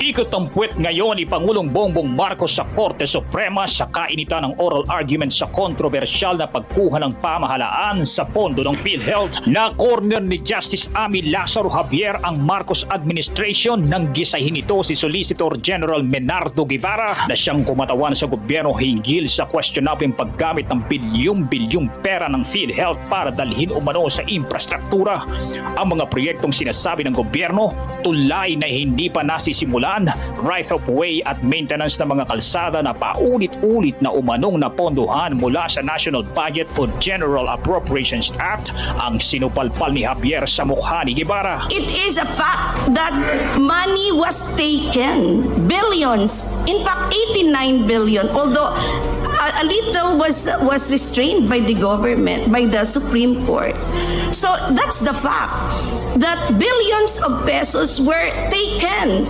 Ikot ang puwet ngayon ni Pangulong Bongbong Marcos sa Korte Suprema sa kainitan ng oral argument sa kontrobersyal na pagkuha ng pamahalaan sa pondo ng PhilHealth. Na-corner ni Justice Amy Lazaro Javier ang Marcos administration nang gisahin ito si Solicitor General Menardo Guevara na siyang kumatawan sa gobyerno hinggil sa questionable paggamit ng bilyong-bilyong pera ng PhilHealth para dalhin umano sa infrastruktura. Ang mga proyektong sinasabi ng gobyerno tulay na hindi pa nasisimulan, right of way at maintenance ng mga kalsada na paulit-ulit na umanong napondohan mula sa National Budget o General Appropriations Act ang sinupalpal ni Javier sa mukha ni Guevara. It is a fact that money was taken, billions, in fact 89 billion, although a little was restrained by the government, by the Supreme Court. So that's the fact that billions of pesos were taken.